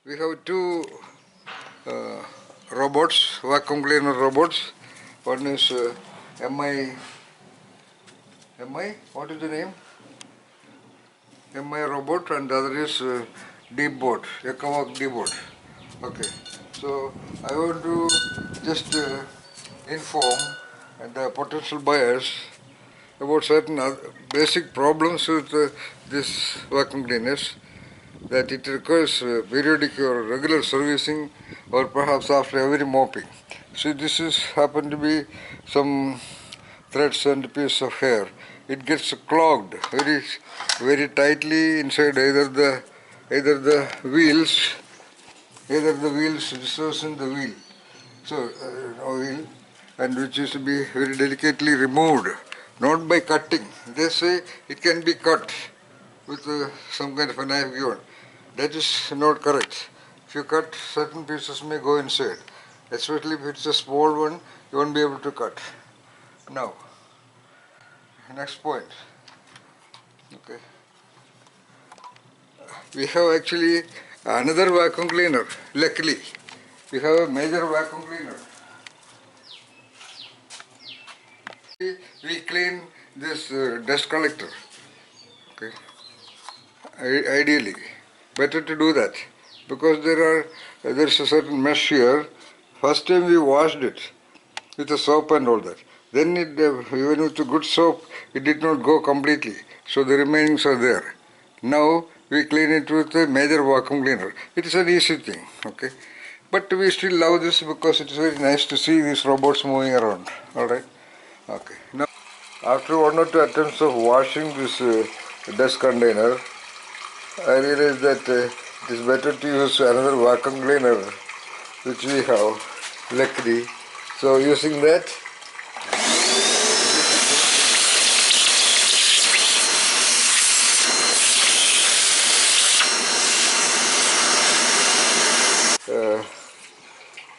We have two uh, robots, vacuum cleaner robots. One is what is the name? MI robot, and the other is Debot, Ecovac Debot. Okay, so I want to just inform the potential buyers about certain basic problems with this vacuum cleaners, that it requires periodic or regular servicing, or perhaps after every mopping. So this is happen to be some threads and piece of hair. It gets clogged very tightly inside either the wheels dissolves in the wheel. So oil, and which is to be very delicately removed, not by cutting. They say it can be cut with some kind of a knife given. That is not correct. If you cut, certain pieces may go inside. Especially if it's a small one, you won't be able to cut. Now, next point. Okay. We have actually another vacuum cleaner. Luckily, we have a major vacuum cleaner. We clean this dust collector. Okay. Ideally, better to do that, because there's a certain mesh here. First time we washed it with the soap and all that. Then even with the good soap, it did not go completely. So the remainings are there. Now we clean it with a major vacuum cleaner. It is an easy thing, okay? But we still love this because it is very nice to see these robots moving around. Alright? Okay. Now, after one or two attempts of washing this dust container, I realized that it is better to use another vacuum cleaner which we have, luckily. So using that,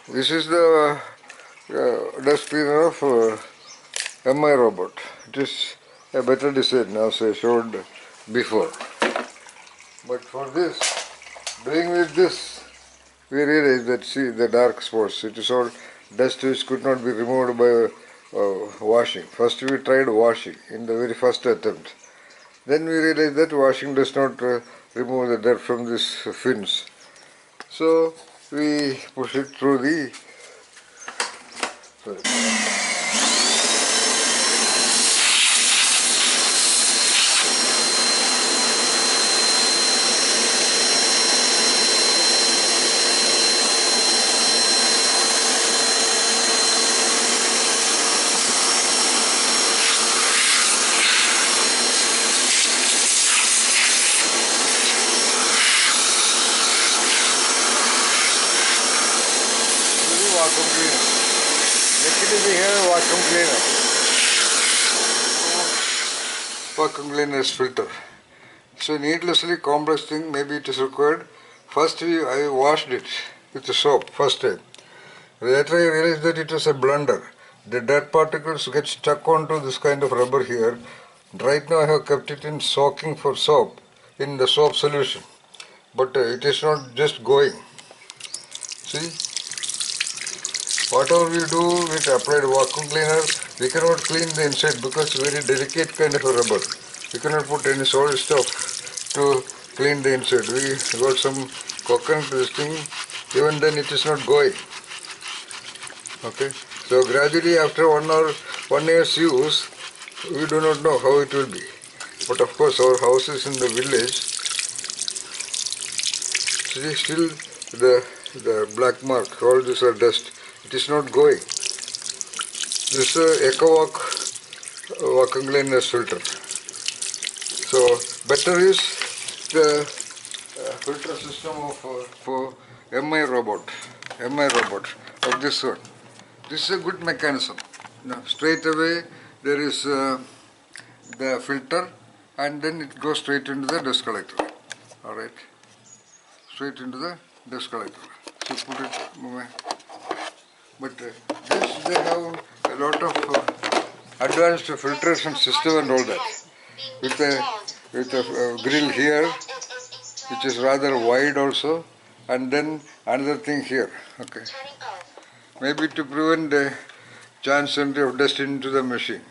this is the dust cleaner of MI robot. It is a better design, as I showed before. But for this, doing with this, we realized that, see, the dark spots, it is all dust which could not be removed by washing. First we tried washing in the very first attempt. Then we realized that washing does not remove the dirt from these fins. So we push it through the vacuum cleaner. Actually we have a vacuum cleaner. Vacuum cleaner's filter. So needlessly complex thing, maybe it is required. First I washed it with the soap, first time. Later I realized that it was a blunder. The dirt particles get stuck onto this kind of rubber here. Right now I have kept it in soaking for soap, in the soap solution. But it is not just going. See? Whatever we do with applied vacuum cleaner, we cannot clean the inside because it's very delicate kind of a rubber. We cannot put any solid stuff to clean the inside. We got some coconut to this thing, even then it is not going. Okay, so gradually after 1 year's use, we do not know how it will be. But of course our house is in the village. See, still the black mark, all these are dust. It is not going. This is a Ecovac vacuum cleaner filter. So better is the filter system of for MI robot of this one. This is a good mechanism. Now, straight away there is the filter, and then it goes straight into the dust collector. Alright, straight into the dust collector. So put it. But this, they have a lot of advanced filtration system and all that. With a grill here, which is rather wide also, and then another thing here. Okay, maybe to prevent the chance entry of dust into the machine.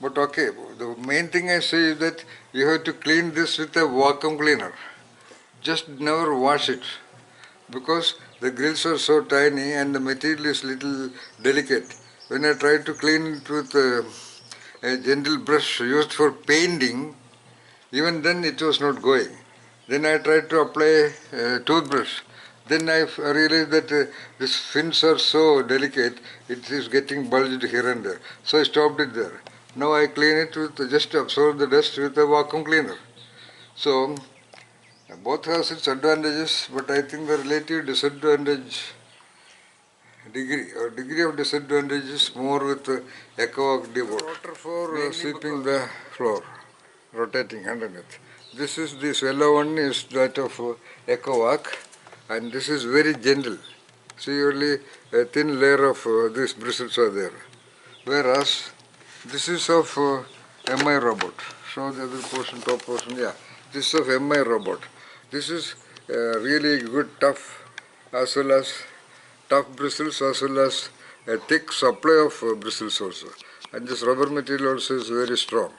But okay, the main thing I say is that you have to clean this with a vacuum cleaner. Just never wash it, because the grills are so tiny and the material is little delicate. When I tried to clean it with a gentle brush used for painting, even then it was not going. Then I tried to apply a toothbrush. Then I realized that these fins are so delicate, it is getting bulged here and there. So I stopped it there. Now I clean it with just absorb the dust with a vacuum cleaner. So both has its advantages, but I think the relative disadvantage degree of disadvantage is more with Ecovac Debot. Water for sweeping the floor, rotating underneath. This yellow one is that of Ecovac, and this is very gentle. See, only a thin layer of these bristles are there. Whereas this is of MI robot. Show the other portion, top portion. Yeah, this is of MI robot. This is really good, tough, as well as tough bristles, as well as a thick supply of bristles also. And this rubber material also is very strong.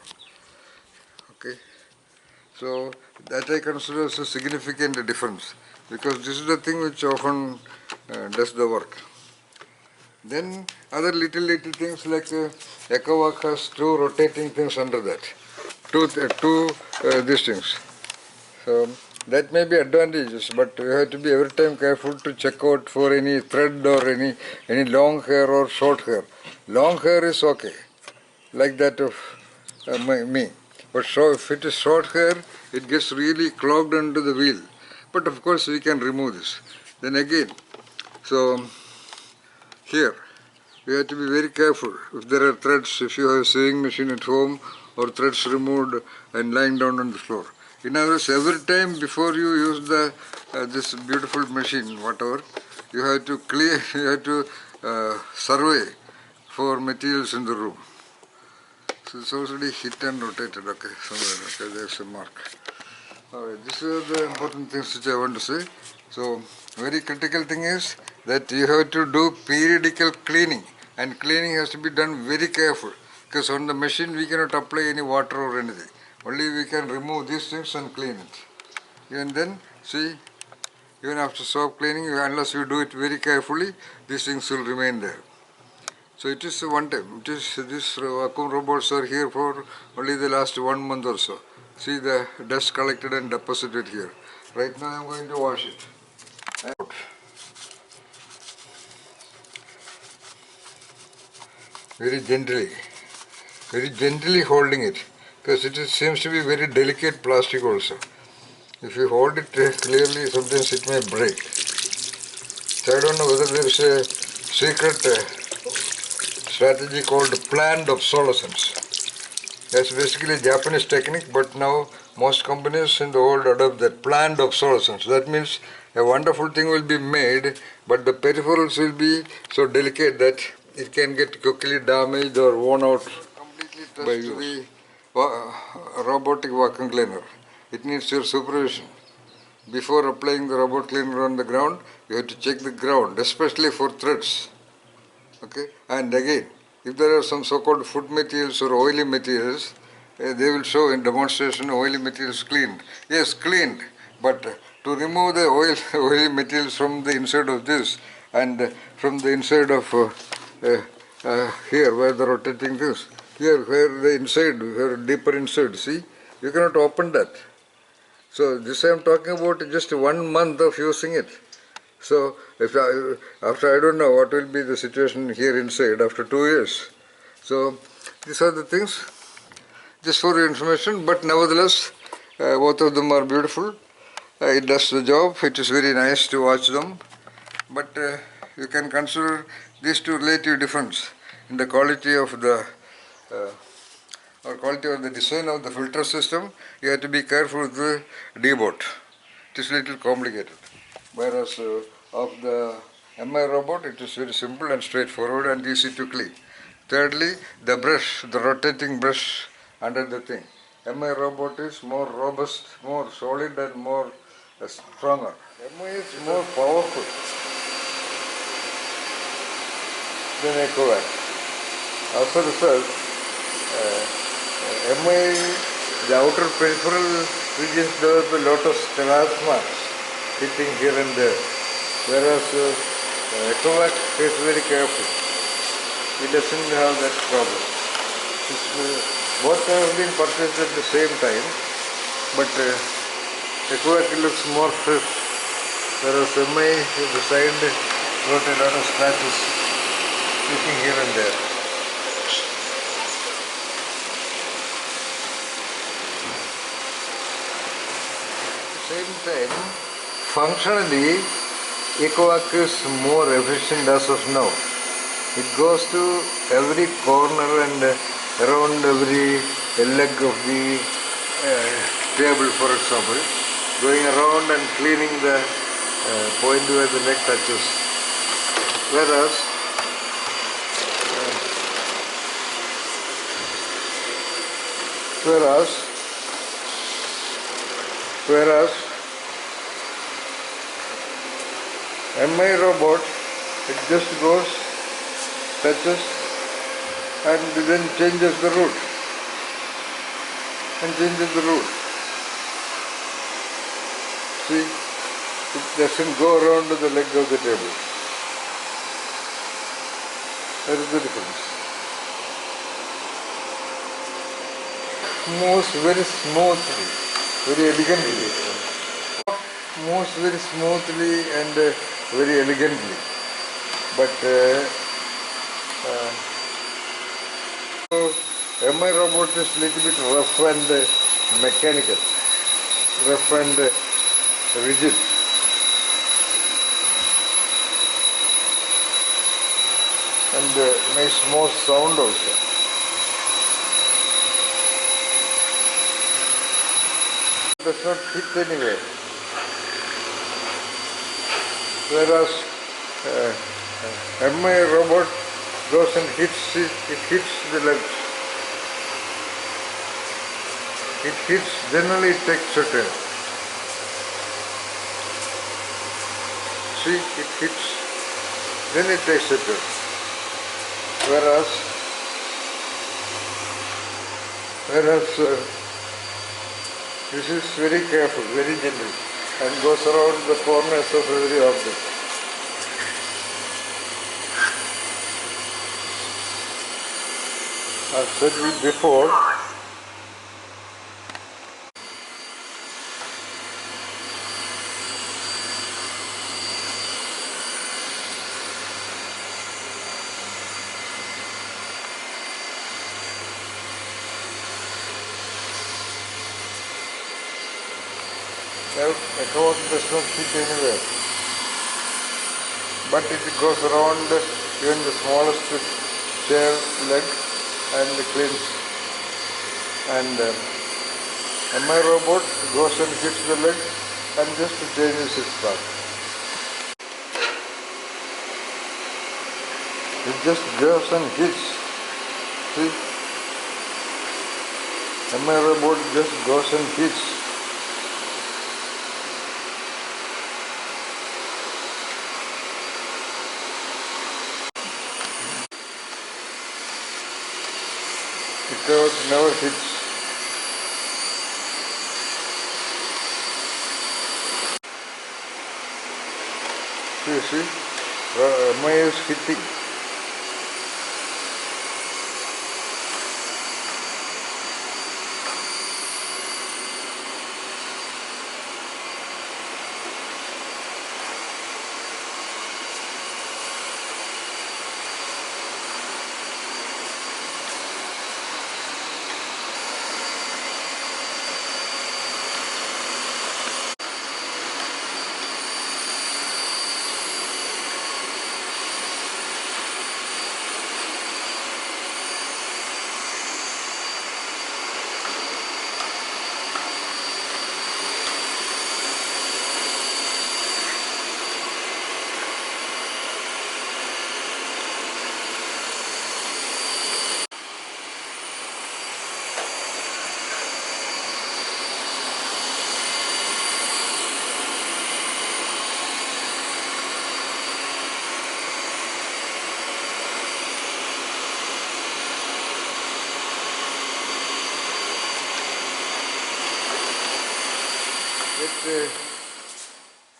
Okay, so that I consider as a significant difference, because this is the thing which often does the work. Then other little things like Ecovac has two rotating things under that, two these things. So that may be advantages, but you have to be every time careful to check out for any thread or any long hair or short hair. Long hair is okay, like that of me. But if it is short hair, it gets really clogged under the wheel. But of course we can remove this. Then again, so here we have to be very careful. If there are threads, if you have a sewing machine at home, or threads removed and lying down on the floor. In other words, every time before you use this beautiful machine, whatever, you have to clear, you have to survey for materials in the room. So it's already hit and rotated. Okay, somewhere. Okay, there's a mark. Alright, these are the important things which I want to say. So, very critical thing is that you have to do periodical cleaning, and cleaning has to be done very careful, because on the machine we cannot apply any water or anything. Only we can remove these things and clean it. And then, see, even after soap cleaning, unless you do it very carefully, these things will remain there. So it is one time. These vacuum robots are here for only the last 1 month or so. See the dust collected and deposited here. Right now I am going to wash it. Very gently holding it, because seems to be very delicate plastic also. If you hold it clearly, sometimes it may break. So I don't know whether there is a secret strategy called planned obsolescence. That's basically a Japanese technique, but now most companies in the world adopt that planned obsolescence. That means a wonderful thing will be made, but the peripherals will be so delicate that it can get quickly damaged or worn out by use. The robotic vacuum cleaner. It needs your supervision. Before applying the robot cleaner on the ground, you have to check the ground, especially for threads. Okay, and again, if there are some so-called food materials or oily materials, they will show in demonstration oily materials cleaned. Yes, cleaned, but to remove the oily materials from the inside of this and from the inside of here where the rotating this, here where the inside, where deeper inside, see, you cannot open that. So this I am talking about just 1 month of using it. So, after I don't know what will be the situation here inside after 2 years. So, these are the things, just for your information, but nevertheless, both of them are beautiful. It does the job, it is very nice to watch them, but you can consider these two relative difference in the quality of the design of the filter system. You have to be careful with the Debot. It is a little complicated. Whereas of the MI robot, it is very simple and straightforward and easy to clean. Thirdly, the brush, the rotating brush under the thing. MI robot is more robust, more solid and more stronger. MI is more powerful than Ecovac. As a result, MI, the outer peripheral regions develop a lot of scratch marks hitting here and there, whereas Ecovac is very careful. It doesn't have that problem. Both have been purchased at the same time, but Ecovac looks more fresh, whereas MI the side got a lot of scratches sticking here and there. At the same time, functionally, Ecovac is more efficient as of now. It goes to every corner and around every leg of the table, for example, going around and cleaning the point where the neck touches. Whereas MI robot, it just goes, touches, and then changes the route. See, it doesn't go around to the leg of the table. That is the difference. Moves very smoothly, very elegantly. Moves very smoothly and very elegantly. But MI robot is little bit rough and mechanical, rough and rigid. And makes more sound also. It does not hit anywhere. Whereas MI robot goes and hits the legs. It hits, generally it takes a turn. See, it hits, then it takes a turn. Whereas this is very careful, very gentle, and goes around the corners of every object. I've said it before. Ecovac does not fit anywhere, but it goes around even the smallest chair leg and cleans. And MI robot goes and hits the leg and just changes its path. It just goes and hits. See, MI robot just goes and hits. It never hits. See, MI is hitting.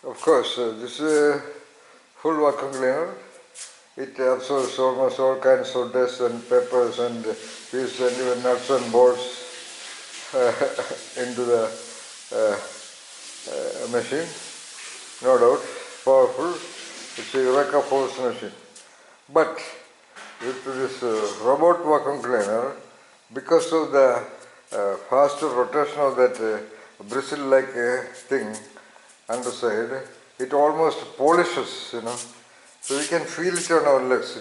Of course, this is a full vacuum cleaner. It absorbs almost all kinds of dust and peppers and pieces and even nuts and bolts into the machine. No doubt, powerful. It's a Ecovac force machine. But with this robot vacuum cleaner, because of the faster rotation of that bristle-like thing underside, it almost polishes, So we can feel it on our legs.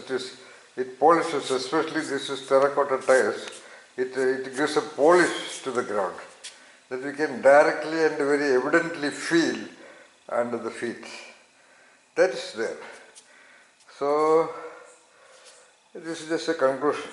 It polishes, especially this is terracotta tiles. It gives a polish to the ground that we can directly and very evidently feel under the feet. That is there. So this is just a conclusion.